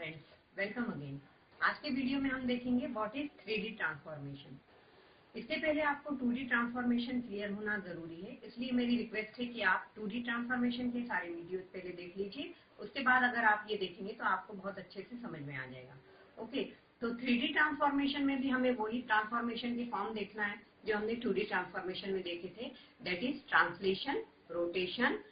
Friends, welcome again. आज के video में हम देखेंगे व्हाट इज 3D ट्रांसफॉर्मेशन। इससे पहले आपको 2D ट्रांसफॉर्मेशन क्लियर होना जरूरी है, इसलिए मेरी रिक्वेस्ट है कि आप 2D ट्रांसफॉर्मेशन के सारे वीडियोस पहले देख लीजिए। उसके बाद अगर आप ये देखेंगे तो आपको बहुत अच्छे से समझ में आ जाएगा। ओके, तो 3D ट्रांसफॉर्मेशन में भी हमें वही ट्रांसफॉर्मेशन की फॉर्म देखना है जो हमने 2D ट्रांसफॉर्मेशन में देखे थे। That is translation, rotation,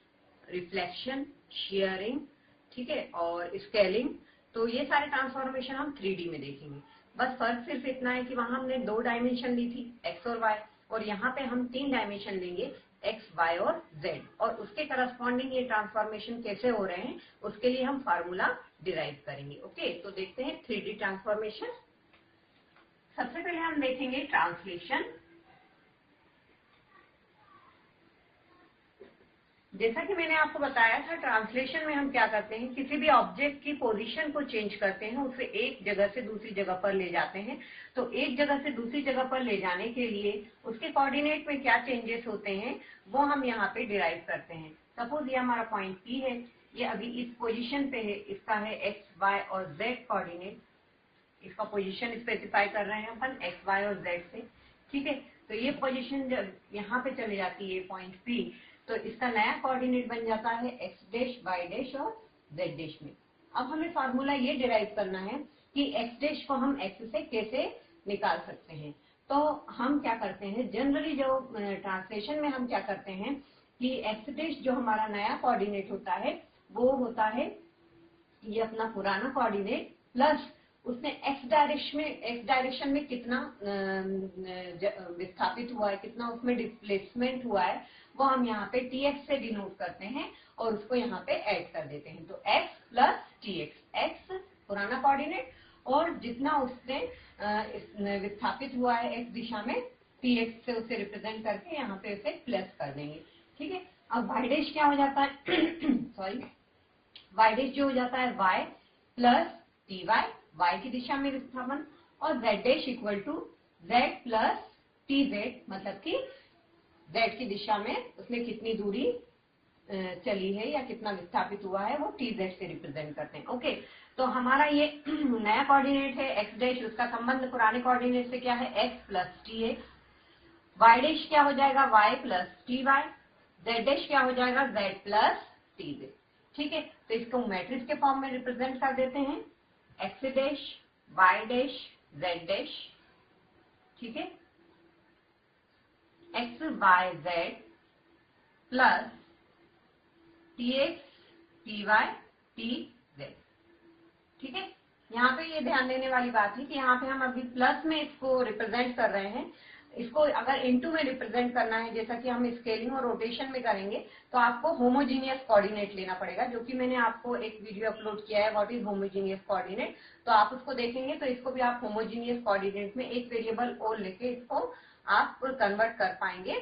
reflection, sharing, ठीक है, और स्केलिंग। तो ये सारे ट्रांसफॉर्मेशन हम 3D में देखेंगे। बस फर्क सिर्फ इतना है कि वहां हमने 2 डायमेंशन ली थी, एक्स और वाई, और यहाँ पे हम 3 डायमेंशन लेंगे, एक्स, वाई और जेड, और उसके करस्पॉन्डिंग ये ट्रांसफॉर्मेशन कैसे हो रहे हैं उसके लिए हम फार्मूला डिराइव करेंगे। ओके, तो देखते हैं 3D ट्रांसफॉर्मेशन। सबसे पहले हम देखेंगे ट्रांसलेशन। जैसा कि मैंने आपको बताया था, ट्रांसलेशन में हम क्या करते हैं, किसी भी ऑब्जेक्ट की पोजीशन को चेंज करते हैं, उसे एक जगह से दूसरी जगह पर ले जाते हैं। तो एक जगह से दूसरी जगह पर ले जाने के लिए उसके कोऑर्डिनेट में क्या चेंजेस होते हैं वो हम यहाँ पे डिराइव करते हैं। सपोज ये हमारा पॉइंट P है, ये अभी इस पोजिशन पे है, इसका है एक्स, वाई और जेड कोऑर्डिनेट। इसका पोजीशन स्पेसिफाई कर रहे हैं अपन एक्स, वाई और जेड से, ठीक है। तो ये पोजीशन जब यहाँ पे चले जाती है पॉइंट P, तो इसका नया कोऑर्डिनेट बन जाता है एक्स डैश, वाई डैश और जेड डैश में। अब हमें फार्मूला ये डिराइव करना है कि एक्स डैश को हम एक्स से कैसे निकाल सकते हैं। तो हम क्या करते हैं, जनरली जो ट्रांसलेशन में हम क्या करते हैं कि एक्स डैश जो हमारा नया कोऑर्डिनेट होता है वो होता है ये अपना पुराना कोऑर्डिनेट प्लस उसने एक्स डायरेक्शन में कितना विस्थापित हुआ है, कितना उसमें डिस्प्लेसमेंट हुआ है, वो हम यहाँ पे tx से डिनोट करते हैं और उसको यहाँ पे ऐड कर देते हैं। तो x प्लस tx, x पुराना कोऑर्डिनेट और जितना उसने विस्थापित हुआ है x दिशा में, tx से उसे रिप्रेजेंट करके यहाँ पे उसे प्लस कर देंगे, ठीक है। अब y डैश क्या हो जाता है सॉरी, y डैश जो हो जाता है y प्लस टी वाई की दिशा में विस्थापन, और z dash equal to z plus T Z, मतलब कि z की दिशा में उसने कितनी दूरी चली है या कितना विस्थापित हुआ है वो टी जेड से रिप्रेजेंट करते हैं। ओके, तो हमारा ये नया कोऑर्डिनेट है एक्स डैश, उसका संबंध पुराने कोऑर्डिनेट से क्या है, X plus T x. Y dash क्या हो जाएगा, Y plus T Y. Z dash क्या हो जाएगा, जेड प्लस टी जेड, ठीक है। तो इसको मैट्रिक्स के फॉर्म में रिप्रेजेंट कर देते हैं, x dash, Y dash, Z dash, ठीक है, X Y Z plus T X, T Y, T Z, ठीक है। यहाँ पे ये ध्यान देने वाली बात है कि यहाँ पे हम अभी प्लस में इसको रिप्रेजेंट कर रहे हैं। इसको अगर इनटू में रिप्रेजेंट करना है, जैसा कि हम स्केलिंग और रोटेशन में करेंगे, तो आपको होमोजीनियस कोऑर्डिनेट लेना पड़ेगा, जो कि मैंने आपको एक वीडियो अपलोड किया है व्हाट इज होमोजीनियस कोऑर्डिनेट। तो आप उसको देखेंगे तो इसको भी आप होमोजीनियस कोऑर्डिनेट में एक वेरिएबल और लेके इसको आप कन्वर्ट कर पाएंगे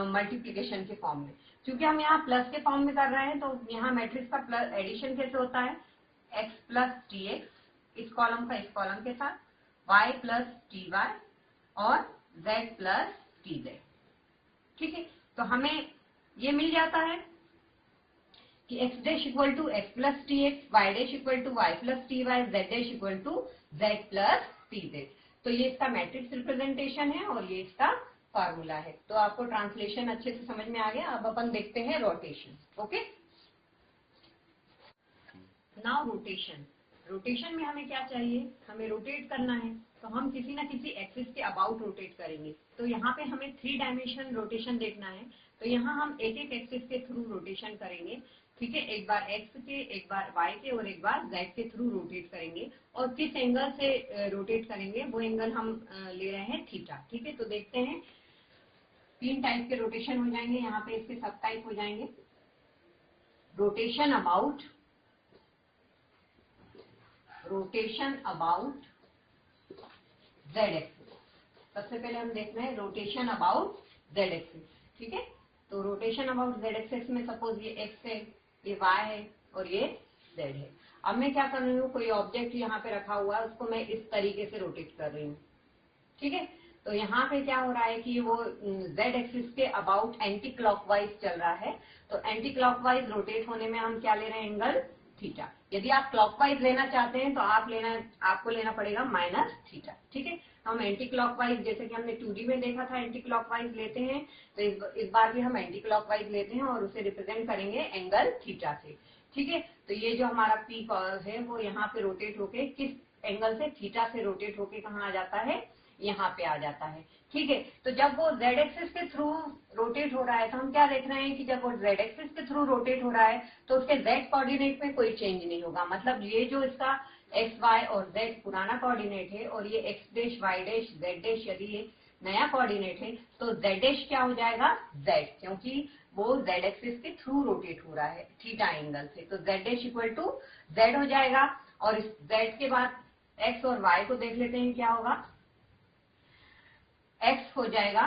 मल्टीप्लीकेशन के फॉर्म में। क्योंकि हम यहाँ प्लस के फॉर्म में कर रहे हैं तो यहाँ मैट्रिक्स का प्लस एडिशन कैसे होता है, एक्स प्लस टी एक्स इस कॉलम का इस कॉलम के साथ, y प्लस टी वाई और z प्लस टी जेड, ठीक है। तो हमें ये मिल जाता है कि x dash equal to x plus T x, Y dash equal to y plus T y, z dash equal to z plus T z. तो ये इसका मैट्रिक्स रिप्रेजेंटेशन है और ये इसका फार्मूला है। तो आपको ट्रांसलेशन अच्छे से समझ में आ गया। अब अपन देखते हैं rotation. Okay, now rotation. Rotation में हमें क्या चाहिए, हमें रोटेट करना है, तो हम किसी ना किसी एक्सिस के अबाउट रोटेट करेंगे। तो यहाँ पे हमें 3 डायमेंशनल रोटेशन देखना है, तो यहाँ हम एक एक एक्सिस के थ्रू रोटेशन करेंगे, ठीक है। एक बार एक्स के, एक बार वाई के और एक बार जेड के थ्रू रोटेट करेंगे। और किस एंगल से रोटेट करेंगे वो एंगल हम ले रहे हैं थीटा, ठीक है। तो देखते हैं 3 टाइप के रोटेशन हो जाएंगे, यहाँ पे इसके सब टाइप हो जाएंगे। Rotation about, rotation about Z axis. सबसे पहले हम देखना है रोटेशन अबाउट जेड एक्सिस, ठीक है। तो रोटेशन अबाउट जेड एक्सिस में सपोज ये एक्स है, ये वाई है और ये जेड है। अब मैं क्या कर रही हूँ, कोई ऑब्जेक्ट यहाँ पे रखा हुआ है, उसको मैं इस तरीके से रोटेट कर रही हूँ, ठीक है। तो यहाँ पे क्या हो रहा है कि वो जेड एक्सिस के अबाउट एंटी क्लॉकवाइज चल रहा है। तो एंटी क्लॉकवाइज रोटेट होने में हम क्या ले रहे हैं, एंगल थीटा। यदि आप क्लॉकवाइज लेना चाहते हैं तो आपको लेना पड़ेगा माइनस थीटा। ठीक है, हम एंटी क्लॉकवाइज, जैसे कि हमने 2D में देखा था एंटी क्लॉकवाइज लेते हैं, तो इस बार भी हम एंटी क्लॉकवाइज लेते हैं और उसे रिप्रेजेंट करेंगे एंगल थीटा से। ठीक है, तो ये जो हमारा पी है वो यहाँ पे रोटेट होके किस एंगल से, थीटा से रोटेट होके कहाँ आ जाता है, यहाँ पे आ जाता है। ठीक है, तो जब वो z एक्सिस के थ्रू रोटेट हो रहा है, तो हम क्या देख रहे हैं कि जब वो z एक्सिस के थ्रू रोटेट हो रहा है तो उसके z कोऑर्डिनेट में कोई चेंज नहीं होगा। मतलब ये जो इसका x, y और z पुराना कोऑर्डिनेट है और ये x dash, y dash, z dash यदि ये नया कोऑर्डिनेट है तो z डैश क्या हो जाएगा, z, क्योंकि वो z एक्सिस के थ्रू रोटेट हो रहा है थीटा एंगल से, तो z dash equal to z हो जाएगा। और इस z के बाद x और y को देख लेते हैं क्या होगा। x हो जाएगा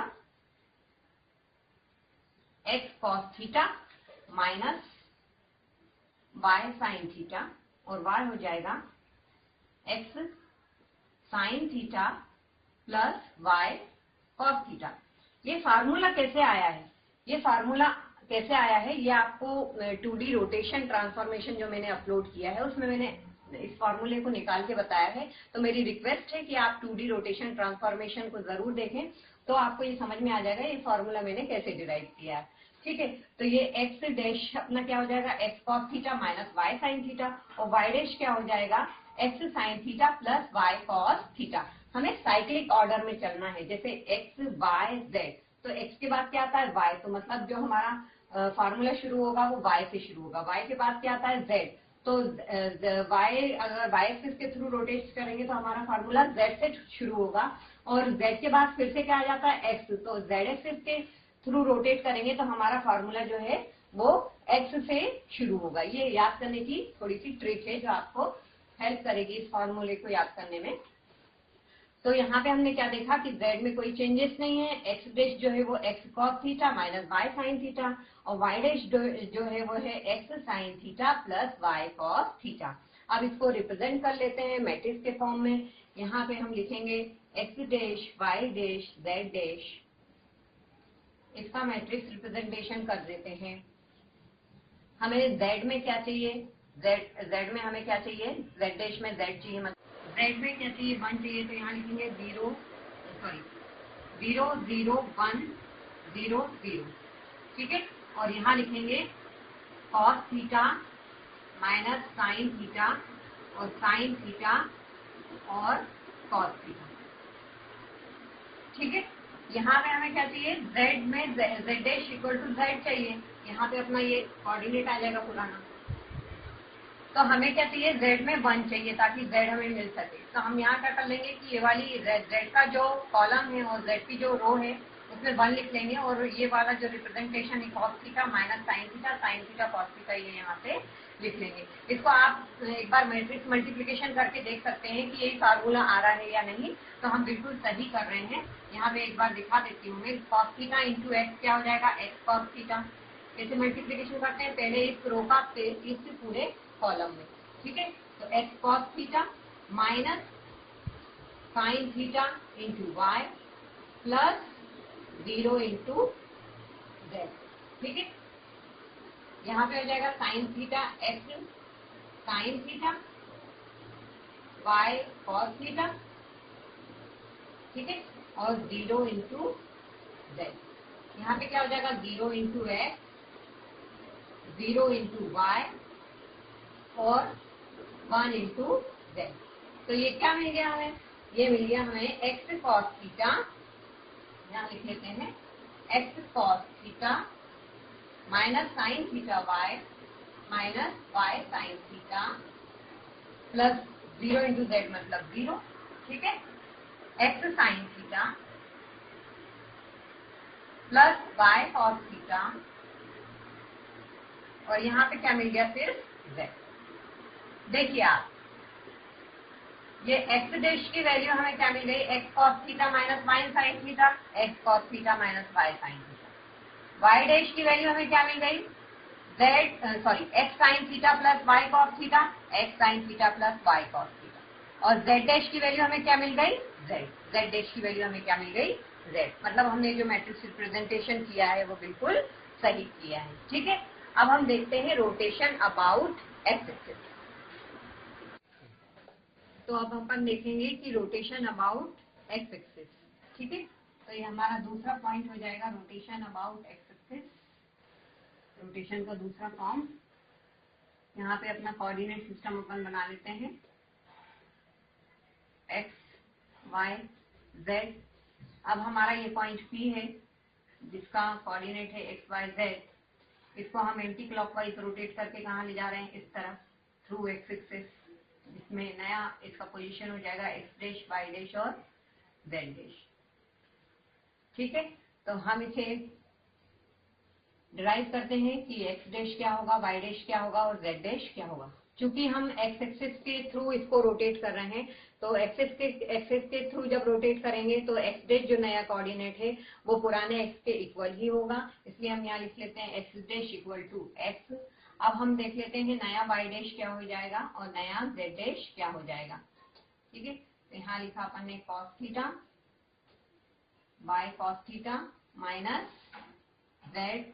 x cos theta minus y sin theta और y हो जाएगा x sin theta plus y cos theta. ये फार्मूला कैसे आया है, ये फार्मूला कैसे आया है, ये आपको 2D रोटेशन ट्रांसफॉर्मेशन जो मैंने अपलोड किया है उसमें मैंने इस फॉर्मूले को निकाल के बताया है। तो मेरी रिक्वेस्ट है कि आप 2D रोटेशन ट्रांसफॉर्मेशन को जरूर देखें, तो आपको ये समझ में आ जाएगा ये फॉर्मूला मैंने कैसे डिराइव किया है। ठीक है, तो ये x डैश अपना क्या हो जाएगा, x cos theta minus y sin theta, और y डैश क्या हो जाएगा, x sin theta plus y cos theta. हमें साइक्लिक ऑर्डर में चलना है, जैसे x y z, तो x के बाद क्या आता है y, तो मतलब जो हमारा फार्मूला शुरू होगा वो y से शुरू होगा। y के बाद क्या आता है z, तो y अगर y एक्सिस के थ्रू रोटेट करेंगे तो हमारा फार्मूला z से शुरू होगा, और z के बाद फिर से क्या आ जाता है x, तो z एक्सिस के थ्रू रोटेट करेंगे तो हमारा फार्मूला जो है वो x से शुरू होगा। ये याद करने की थोड़ी सी ट्रिक है जो आपको हेल्प करेगी इस फॉर्मूले को याद करने में। तो यहाँ पे हमने क्या देखा कि z में कोई चेंजेस नहीं है, x डैश जो है वो x cos theta minus y sin theta, और y डैश जो है वो है x sin theta plus y cos theta. अब इसको रिप्रेजेंट कर लेते हैं मैट्रिक्स के फॉर्म में। यहाँ पे हम लिखेंगे x dash, y dash, z dash, इसका मैट्रिक्स रिप्रेजेंटेशन कर देते हैं। हमें z में क्या चाहिए, z में हमें क्या चाहिए, z डैश में z चाहिए, मतलब z में क्या चाहिए, 1 चाहिए, तो यहाँ लिखेंगे 0 0 0 1 0 0। ठीक है, और यहाँ लिखेंगे cos theta minus sine theta और साइन थीटा और cos थीटा। ठीक है, यहाँ पे हमें क्या चाहिए, z में z dash equal to z चाहिए, यहाँ पे अपना ये कोऑर्डिनेट आ जाएगा पुराना। तो हमें क्या चाहिए, z में 1 चाहिए ताकि z हमें मिल सके। तो हम यहाँ क्या कर लेंगे कि ये वाली z का जो कॉलम है और z की जो रो है उसमें 1 लिख लेंगे, और ये वाला जो रिप्रेजेंटेशन है cos theta minus sine theta cos theta ये यहाँ पे लिख लेंगे। इसको आप एक बार मैट्रिक्स मल्टीप्लिकेशन करके देख सकते हैं कि यही फार्मूला आ रहा है या नहीं। तो हम बिल्कुल सही कर रहे हैं। यहाँ पे एक बार दिखा देती हूँ मैं, cos थीटा इंटू एक्स क्या हो जाएगा, x cos थीटा। कैसे मल्टीप्लिकेशन करते हैं, पहले इस रो का इस पूरे कॉलम में। ठीक है, तो x cos theta minus sine theta into y plus 0 into z। ठीक है, यहाँ पे हो जाएगा sine theta x sine theta y cos theta. ठीक है, और 0 इंटू z। यहाँ पे क्या हो जाएगा, 0 इंटू x, 0 इंटू y और 1 इंटू z। तो ये क्या मिल गया हमें, ये मिल गया हमें x cos थीटा, यहाँ लिख लेते हैं x cos theta minus sine theta y minus y sign theta plus 0 into z मतलब 0। ठीक है, x sine theta plus y cos theta, और यहाँ पे क्या मिल गया फिर z। देखिए आप, ये x डैश की वैल्यू हमें क्या मिल गई, x cos theta minus y sin theta, x cos theta minus y sin theta. y dash की वैल्यू हमें क्या मिल गई, x sin theta plus y cos theta, x sin theta plus y cos theta. और z dash की value हमें क्या मिल गई, z dash की वैल्यू हमें क्या मिल गई, z। मतलब हमने जो मैट्रिक्स रिप्रेजेंटेशन किया है वो बिल्कुल सही किया है। ठीक है, अब हम देखते हैं रोटेशन अबाउट एक्स एक्सिस। तो अब अपन देखेंगे कि रोटेशन अबाउट एक्स एक्सिस। ठीक है, तो ये हमारा दूसरा पॉइंट हो जाएगा, rotation about x axis. Rotation का दूसरा फॉर्म, यहाँ पे अपना कोऑर्डिनेट सिस्टम अपन बना लेते हैं, एक्स वाई जेड। अब हमारा ये पॉइंट P है जिसका कोऑर्डिनेट है एक्स वाई जेड। इसको हम एंटी क्लॉकवाइज रोटेट करके कहाँ ले जा रहे हैं, इस तरफ थ्रू एक्स एक्सिस, जिसमें नया इसका पोजीशन हो जाएगा एक्स डैश वाई डैश और जेड डैश। ठीक है, तो हम इसे डिराइव करते हैं कि एक्स डैश क्या होगा, वाई डैश क्या होगा और जेड डैश क्या होगा। क्योंकि हम एक्स एक्सिस के थ्रू इसको रोटेट कर रहे हैं, तो एक्सिस के थ्रू जब रोटेट करेंगे तो एक्स डैश जो नया कोऑर्डिनेट है वो पुराने एक्स के इक्वल ही होगा, इसलिए हम यहाँ लिख लेते हैं x dash equal to x. अब हम देख लेते हैं नया वाई डैश क्या हो जाएगा और नया जेड डैश क्या हो जाएगा। ठीक है, तो यहाँ लिखा अपन ने cos theta by cos theta minus z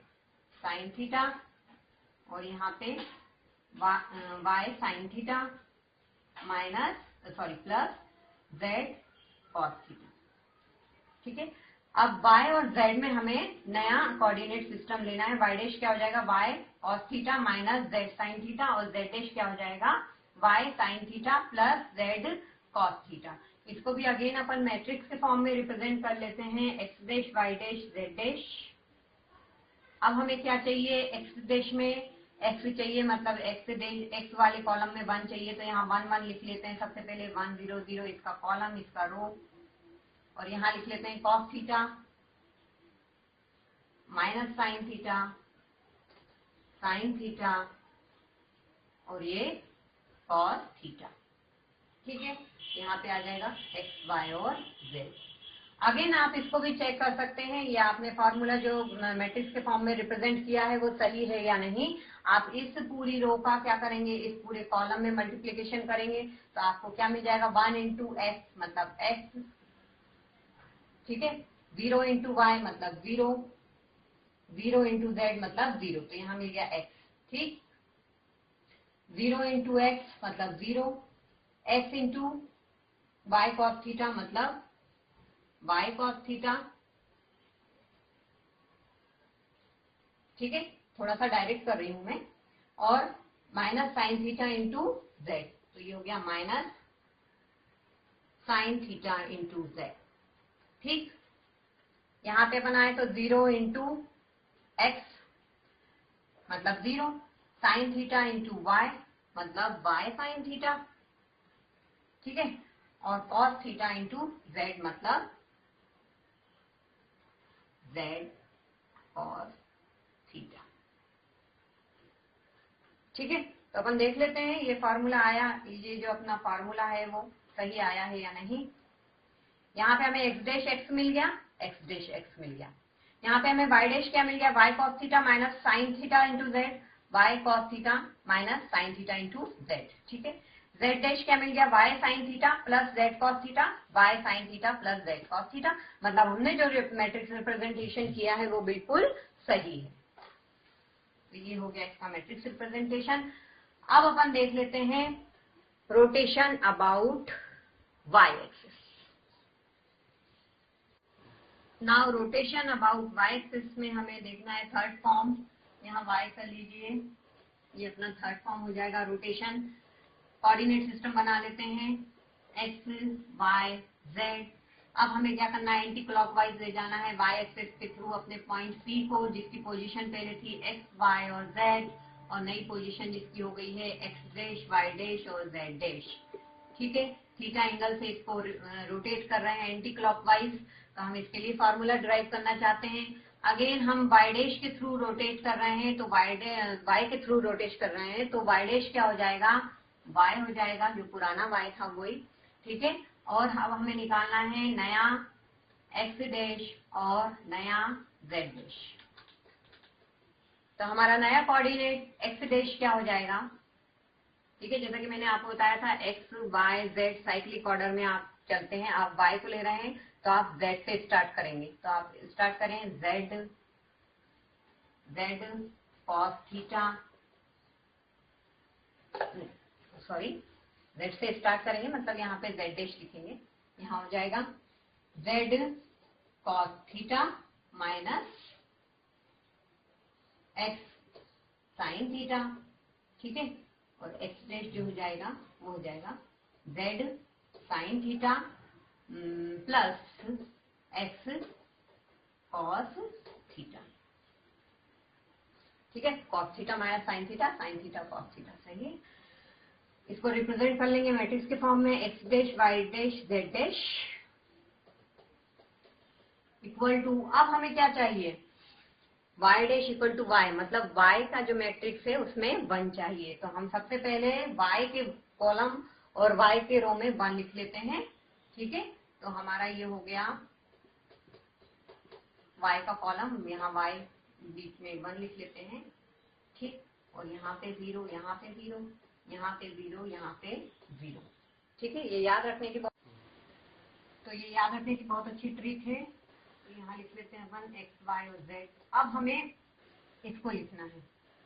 sine theta, और यहाँ पे y sine theta minus plus z cos theta. ठीक है, अब y और z में हमें नया कोऑर्डिनेट सिस्टम लेना है। y डैश क्या हो जाएगा, y cos theta minus z sign theta, और z डैश क्या हो जाएगा, y sign theta plus z cos theta. इसको भी अगेन अपन मैट्रिक्स के फॉर्म में रिप्रेजेंट कर लेते हैं, x dash y dash z dash. अब हमें क्या चाहिए, x डैश में x चाहिए, मतलब x वाले कॉलम में 1 चाहिए, तो यहाँ 1 1 लिख लेते हैं। सबसे पहले 1 0 0 इसका कॉलम, इसका रो, और यहाँ लिख लेते हैं cos theta minus sine theta और ये कॉस थीटा। ठीक है, यहाँ पे आ जाएगा एक्स वाई और जेड। अगेन आप इसको भी चेक कर सकते हैं, ये आपने फॉर्मूला जो मैट्रिक्स के फॉर्म में रिप्रेजेंट किया है वो सही है या नहीं। आप इस पूरी रो का क्या करेंगे, इस पूरे कॉलम में मल्टीप्लीकेशन करेंगे तो आपको क्या मिल जाएगा, 1 इंटू एक्स मतलब एक्स। ठीक है, 0 इंटू वाई मतलब 0, 0 इंटू जेड मतलब 0, तो यहाँ मिल गया x। ठीक, 0 इंटू एक्स मतलब 0, x into y cos theta मतलब वाई कॉस थीटा। ठीक है, थोड़ा सा डायरेक्ट कर रही हूं मैं, और minus sine theta into z, तो ये हो गया minus sine theta into z. ठीक, यहाँ पे बनाए तो 0 इंटू एक्स मतलब 0, साइन थीटा इंटू वाई मतलब वाई साइन थीटा। ठीक है, और कॉस थीटा इंटू जेड मतलब जेड कॉस थीटा। ठीक है, तो अपन देख लेते हैं ये फार्मूला आया, ये जो अपना फार्मूला है वो सही आया है या नहीं। यहाँ पे हमें एक्स डैश एक्स मिल गया, एक्स डैश एक्स मिल गया। यहाँ पे हमें वाई डैश क्या मिल गया, y cos theta minus sine theta into z, y cos theta minus sine theta into z. ठीक है, जेड डैश क्या मिल गया, y sine theta plus z cos theta, y sine theta plus z cos theta. मतलब हमने जो matrix representation किया है वो बिल्कुल सही है। तो ये हो गया इसका मैट्रिक्स रिप्रेजेंटेशन। अब अपन देख लेते हैं rotation about y axis. Now rotation about y axis में हमें देखना है थर्ड फॉर्म। यहाँ वाई कर लीजिए, ये अपना थर्ड फॉर्म हो जाएगा रोटेशन। कोऑर्डिनेट सिस्टम बना लेते हैं, एक्स वाई जेड। अब हमें क्या करना है, एंटी क्लॉकवाइज ले जाना है वाई एक्सिस के थ्रू अपने पॉइंट पी को, जिसकी पोजीशन पहले थी एक्स वाई और जेड, और नई पोजीशन जिसकी हो गई है एक्स डैश वाई डैश और जेड डैश। ठीक है, थीटा एंगल से इसको रोटेट कर रहे हैं एंटी क्लॉकवाइज, तो हम इसके लिए फॉर्मूला ड्राइव करना चाहते हैं। अगेन हम वाई डैश के थ्रू रोटेट कर रहे हैं, तो वाई के थ्रू रोटेट कर रहे हैं, तो वाई डैश क्या हो जाएगा, वाई हो जाएगा, जो पुराना वाई था वही। ठीक है, और अब हमें निकालना है नया एक्स डैश और नया जेड डैश। तो हमारा नया कोऑर्डिनेट एक्स डैश क्या हो जाएगा। ठीक है, जैसा कि मैंने आपको बताया था x Y z cyclic order में आप चलते हैं। आप वाई को ले रहे हैं तो आप जेड से स्टार्ट करेंगे, तो आप स्टार्ट करें Z cos theta sorry z से स्टार्ट करेंगे, मतलब यहाँ पे z डैश लिखेंगे। यहाँ हो जाएगा z cos theta minus x sin theta, ठीक है। और x डैश जो हो जाएगा वो हो जाएगा z sin theta plus x cos theta, ठीक है। cos theta minus sin theta, sin theta cos theta, सही है। इसको रिप्रेजेंट कर लेंगे मैट्रिक्स के फॉर्म में, x dash y dash z dash equal to, अब हमें क्या चाहिए, y dash equal to y, मतलब y का जो मैट्रिक्स है उसमें 1 चाहिए। तो हम सबसे पहले y के कॉलम और y के रो में 1 लिख लेते हैं, ठीक है। तो हमारा ये हो गया y का कॉलम, यहाँ y बीच में 1 लिख लेते हैं, ठीक। और यहाँ पे 0, यहाँ पे 0, यहाँ पे 0, यहाँ पे 0, ठीक है। ये याद रखने की बहुत अच्छी ट्रिक है। तो यहाँ लिख लेते हैं 1 x y और z। अब हमें इसको लिखना है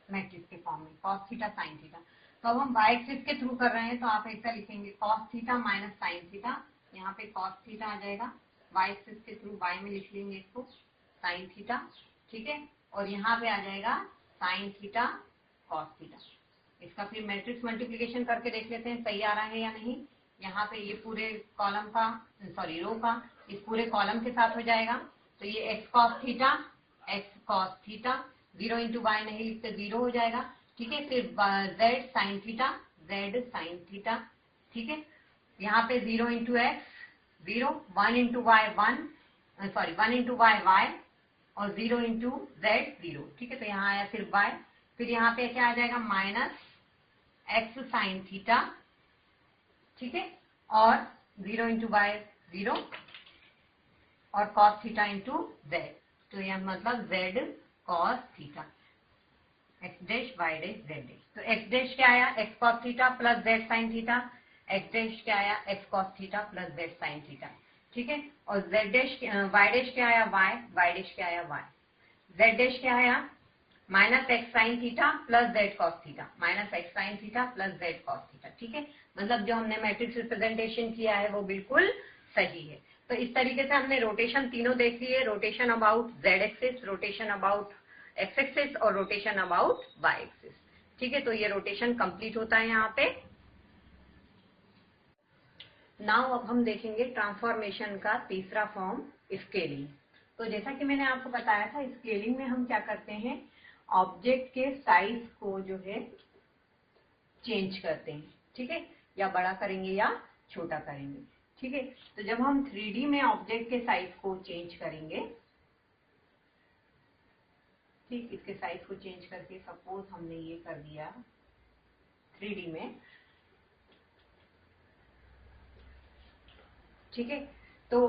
मैट्रिक्स के फॉर्म में, cos थीटा sin थीटा। तो अब हम y एक्सिस के थ्रू कर रहे हैं, तो आप ऐसा लिखेंगे cos theta minus sin theta, यहाँ पे cos थीटा आ जाएगा, y एक्सिस के थ्रू y में लिख लेंगे इसको sin थीटा, ठीक है। और यहाँ पे आ जाएगा sin थीटा cos थीटा। इसका फिर मैट्रिक्स मल्टीप्लिकेशन करके देख लेते हैं सही आ रहा है या नहीं। यहाँ पे ये पूरे कॉलम का, सॉरी रो का इस पूरे कॉलम के साथ हो जाएगा। तो ये x cos theta 0 into y नहीं लिखते, 0 हो जाएगा, ठीक है। फिर z sin थीटा, ठीक है। यहाँ पे 0 into x 0, 1 into y 1 into y y और 0 इंटू जेड 0, ठीक है। तो यहाँ आया फिर y, फिर यहाँ पे क्या आ जाएगा माइनस x sin थीटा, ठीक है। और 0 इंटू वाई 0 और cos थीटा इंटू z। तो यह मतलब z cos theta, x dash y dash z dash. तो x डैश क्या आया, x cos theta plus z sin theta, x dash क्या आया, x cos theta plus z sin theta, ठीक है। और z डैश y डैश क्या आया, y डैश क्या आया, y। z डैश क्या आया, minus x sin theta plus z cos theta, minus x sin theta plus z cos theta, ठीक है। मतलब जो हमने मैट्रिक्स रिप्रेजेंटेशन किया है वो बिल्कुल सही है। तो इस तरीके से हमने रोटेशन तीनों देख लिए, rotation about z axis, rotation about x axis और रोटेशन अबाउट y एक्सिस, ठीक है। तो ये रोटेशन कंप्लीट होता है यहाँ पे। नाउ अब हम देखेंगे ट्रांसफॉर्मेशन का तीसरा फॉर्म, स्केलिंग। तो जैसा कि मैंने आपको बताया था, स्केलिंग में हम क्या करते हैं, ऑब्जेक्ट के साइज को जो है चेंज करते हैं, ठीक है, या बड़ा करेंगे या छोटा करेंगे, ठीक है। तो जब हम 3D में ऑब्जेक्ट के साइज को चेंज करेंगे, ठीक, इसके साइज को चेंज करके सपोज हमने ये कर दिया 3D में, ठीक है। तो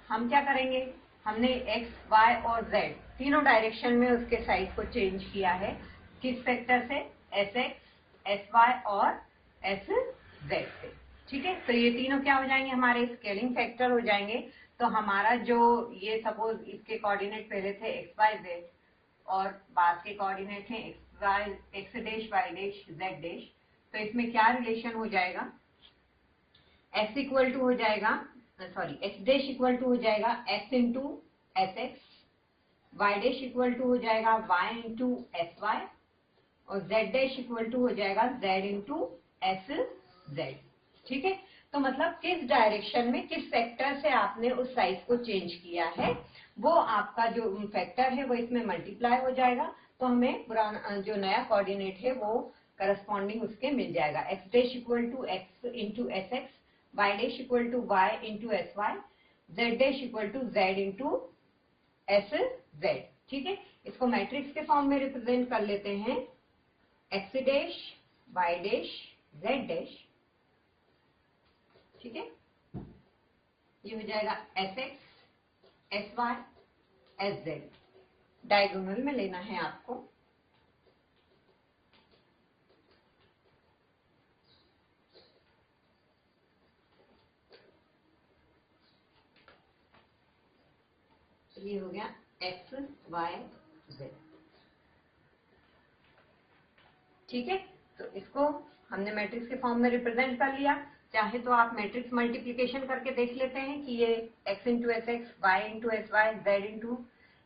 हम क्या करेंगे, हमने x, y और z तीनों डायरेक्शन में उसके साइज को चेंज किया है, किस फैक्टर से, sx, sy और sz से, ठीक है। तो ये तीनों क्या हो जाएंगे, हमारे स्केलिंग फैक्टर हो जाएंगे। तो हमारा जो ये सपोज इसके कोऑर्डिनेट पहले थे x, y, z और बाद के कोऑर्डिनेट हैं x dash, y dash, z dash. तो इसमें क्या रिलेशन हो जाएगा, x इक्वल टू हो जाएगा, sorry x dash equal to हो जाएगा x into S x, Y dash equal to हो जाएगा y इंटू एस वाई और z डैश इक्वल टू हो जाएगा z इंटू एस जेड, ठीक है। तो मतलब किस डायरेक्शन में किस फैक्टर से आपने उस साइज को चेंज किया है, वो आपका जो फैक्टर है वो इसमें मल्टीप्लाई हो जाएगा। तो हमें पुराना जो नया कोऑर्डिनेट है वो करस्पॉन्डिंग उसके मिल जाएगा, x dash equal to x into S x, y dash equal to y into S y, z dash equal to z into S z, ठीक है। इसको मैट्रिक्स के फॉर्म में रिप्रेजेंट कर लेते हैं, x dash, y dash, z dash, ठीक है। ये हो जाएगा s x, s y, s z, diagonal में लेना है आपको। ये हो गया एक्स, वाई, जेड, ठीक है। तो इसको हमने मैट्रिक्स के फॉर्म में रिप्रेजेंट कर लिया। चाहे तो आप मैट्रिक्स मल्टीप्लीकेशन करके देख लेते हैं कि ये x into S x, Y into S Y, Z into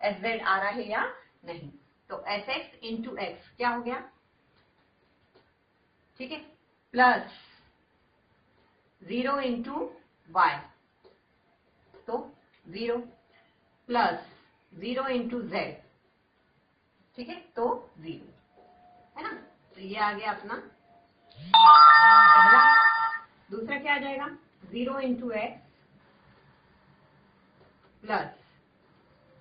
S Z आ रहा है या नहीं। तो एस एक्स इंटू एक्स क्या हो गया, ठीक है, प्लस 0 इंटू वाई, तो 0, प्लस 0 इंटू जेड, ठीक है, तो 0, है ना। तो ये आ गया अपना पहला। दूसरा क्या आ जाएगा, 0 into x plus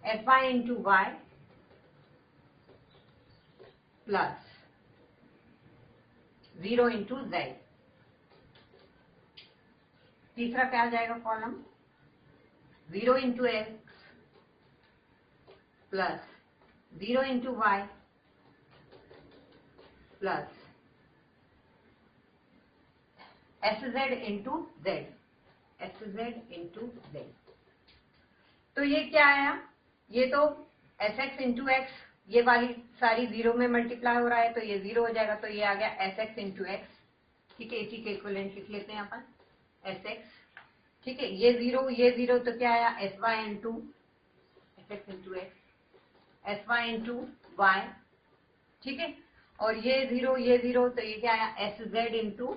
f y into y plus 0 into z. तीसरा क्या आ जाएगा column, 0 into x plus 0 into y plus s z into z, s z into z. तो ये क्या आया, ये तो एस एक्स इंटू एक्स, ये वाली सारी 0 में मल्टीप्लाई हो रहा है तो ये 0 हो जाएगा, तो ये आ गया एस एक्स इंटू एक्स, ठीक है। इसी के इक्विवेलेंट लिख लेते हैं यहाँ पर एस एक्स, ठीक है। ये 0 तो क्या आया, s y into S x into x, s y into y, ठीक है। और ये 0 तो ये क्या आया, एस जेड इंटू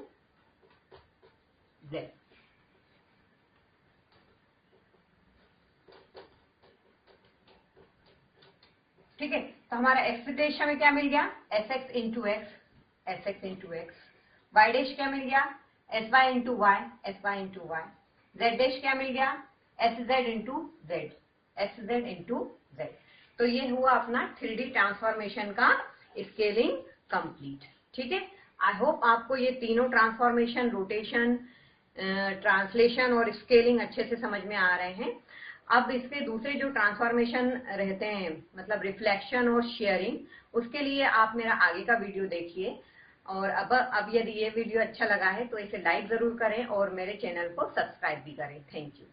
जेड। ठीक है, तो हमारा एक्स देश में क्या मिल गया, s x into x, s x into x. Y dash क्या मिल गया, s y into y, s y into y. Z dash क्या मिल गया, s z into z, s z into z. तो ये हुआ अपना 3D ट्रांसफॉर्मेशन का स्केलिंग कंप्लीट, ठीक है। आई होप आपको ये तीनों ट्रांसफॉर्मेशन, रोटेशन, ट्रांसलेशन और स्केलिंग अच्छे से समझ में आ रहे हैं। अब इसके दूसरे जो ट्रांसफॉर्मेशन रहते हैं, मतलब रिफ्लेक्शन और शेयरिंग, उसके लिए आप मेरा आगे का वीडियो देखिए। और अब यदि ये वीडियो अच्छा लगा है तो इसे लाइक जरूर करें और मेरे चैनल को सब्सक्राइब भी करें। Thank you.